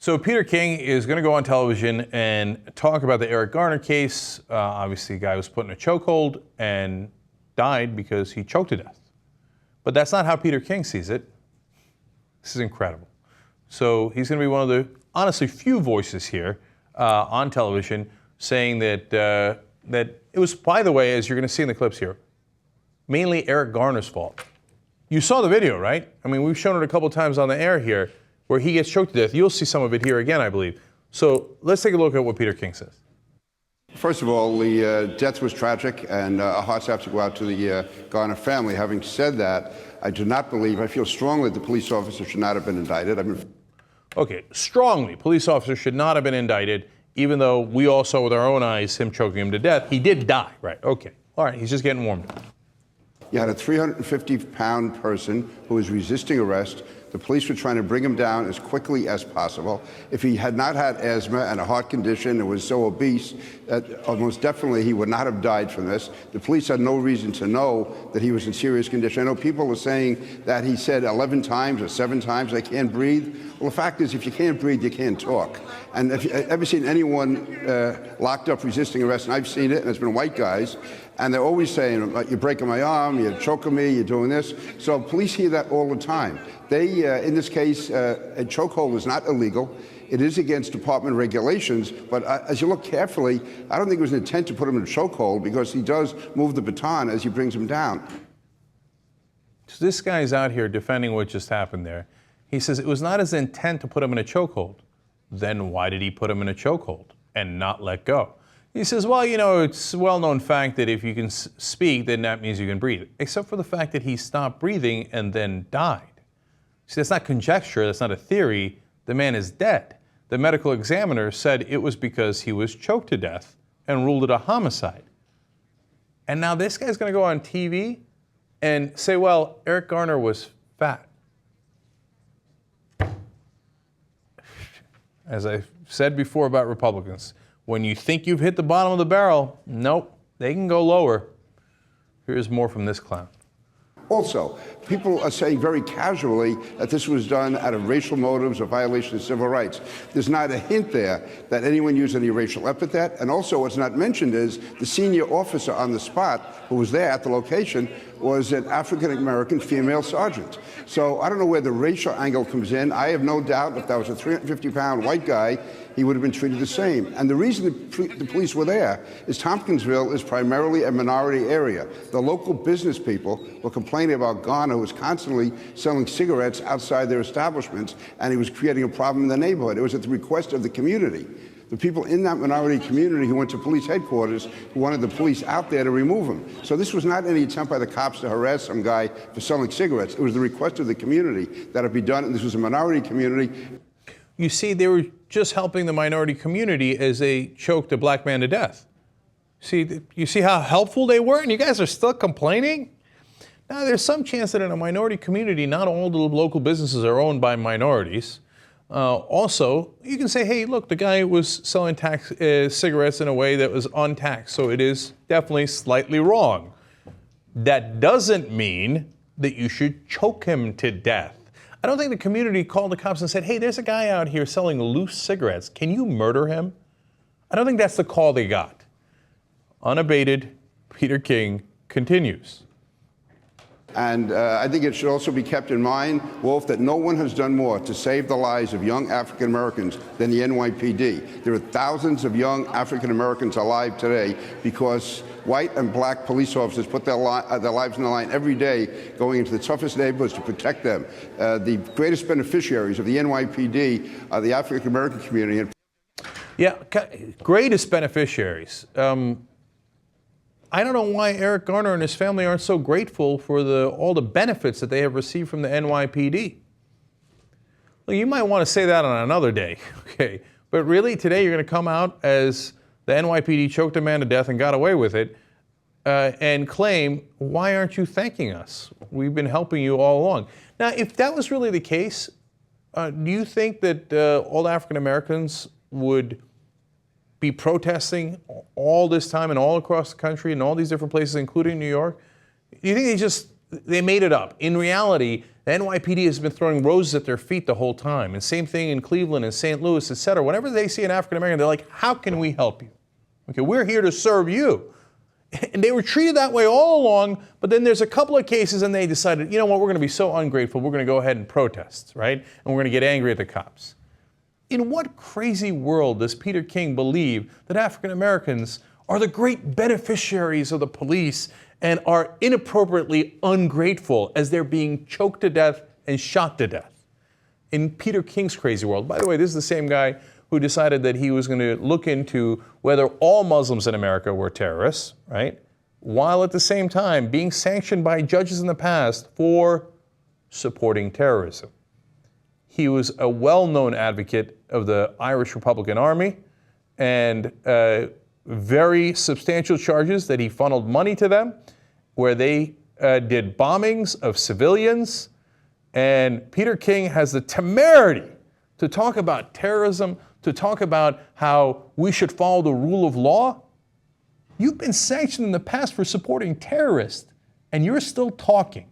So Peter King is going to go on television and talk about the Eric Garner case. Obviously, the guy was put in a chokehold and died because he choked to death. But that's not how Peter King sees it. This is incredible. So he's going to be one of the, honestly, few voices here on television saying that that it was, by the way, as you're going to see in the clips here, mainly Eric Garner's fault. You saw the video, right? I mean, we've shown it a couple times on the air here, where he gets choked to death. You'll see some of it here again, I believe. So let's take a look at what Peter King says. First of all, the death was tragic, and our hearts have to go out to the Garner family. Having said that, I do not believe, I feel strongly that the police officer should not have been indicted. Okay, strongly, police officer should not have been indicted, even though we all saw with our own eyes him choking him to death. He did die, right? Okay, all right, he's just getting warmed up. You had a 350-pound person who was resisting arrest. The police were trying to bring him down as quickly as possible. If he had not had asthma and a heart condition and was so obese, almost definitely he would not have died from this. The police had no reason to know that he was in serious condition. I know people were saying that he said 11 times or 7 times, I can't breathe. Well, the fact is, if you can't breathe, you can't talk. And if you've ever seen anyone locked up resisting arrest, and I've seen it, and it's been white guys, and they're always saying, you're breaking my arm, you're choking me, you're doing this. So police hear that all the time. They, in this case, a chokehold is not illegal. It is against department regulations, but as you look carefully, I don't think it was an intent to put him in a chokehold because he does move the baton as he brings him down. So this guy's out here defending what just happened there. He says it was not his intent to put him in a chokehold. Then why did he put him in a chokehold and not let go? He says, well, you know, it's a well-known fact that if you can speak, then that means you can breathe, except for the fact that he stopped breathing and then died. See, that's not conjecture, that's not a theory. The man is dead. The medical examiner said it was because he was choked to death and ruled it a homicide. And now this guy's going to go on TV and say, well, Eric Garner was fat. As I said before about Republicans, when you think you've hit the bottom of the barrel, nope, they can go lower. Here's more from this clown. Also, people are saying very casually that this was done out of racial motives or violation of civil rights. There's not a hint there that anyone used any racial epithet. And also what's not mentioned is the senior officer on the spot who was there at the location was an African-American female sergeant. So I don't know where the racial angle comes in. I have no doubt if that was a 350-pound white guy, he would have been treated the same. And the reason the police were there is Tompkinsville is primarily a minority area. The local business people were complaining about Garner, who was constantly selling cigarettes outside their establishments, and he was creating a problem in the neighborhood. It was at the request of the community. The people in that minority community who went to police headquarters who wanted the police out there to remove him. So this was not any attempt by the cops to harass some guy for selling cigarettes. It was the request of the community that it be done, and this was a minority community. You see, they were just helping the minority community as they choked a black man to death. See, you see how helpful they were, and you guys are still complaining? Now, there's some chance that in a minority community, not all the local businesses are owned by minorities. Also, you can say, hey, look, the guy was selling cigarettes in a way that was untaxed, so it is definitely slightly wrong. That doesn't mean that you should choke him to death. I don't think the community called the cops and said, hey, there's a guy out here selling loose cigarettes. Can you murder him? I don't think that's the call they got. Unabated, Peter King continues. And I think it should also be kept in mind, Wolf, that no one has done more to save the lives of young African Americans than the NYPD. There are thousands of young African Americans alive today because white and black police officers put their lives on the line every day, going into the toughest neighborhoods to protect them. The greatest beneficiaries of the NYPD are the African American community. Yeah, greatest beneficiaries. I don't know why Eric Garner and his family aren't so grateful for all the benefits that they have received from the NYPD. Well, you might want to say that on another day, okay? But really, today you're going to come out as the NYPD choked a man to death and got away with it, and claim, why aren't you thanking us? We've been helping you all along. Now, if that was really the case, do you think that all African Americans would be protesting all this time and all across the country and all these different places, including New York? Do you think they just they made it up. In reality, the NYPD has been throwing roses at their feet the whole time. And same thing in Cleveland and St. Louis, et cetera. Whenever they see an African American, they're like, how can we help you? Okay, we're here to serve you. And they were treated that way all along, but then there's a couple of cases and they decided, you know what, we're going to be so ungrateful, we're going to go ahead and protest, right? And we're going to get angry at the cops. In what crazy world does Peter King believe that African Americans are the great beneficiaries of the police and are inappropriately ungrateful as they're being choked to death and shot to death? In Peter King's crazy world, by the way, this is the same guy who decided that he was going to look into whether all Muslims in America were terrorists, right? While at the same time being sanctioned by judges in the past for supporting terrorism. He was a well-known advocate of the Irish Republican Army and very substantial charges that he funneled money to them where they did bombings of civilians. And Peter King has the temerity to talk about terrorism, to talk about how we should follow the rule of law. You've been sanctioned in the past for supporting terrorists, and you're still talking.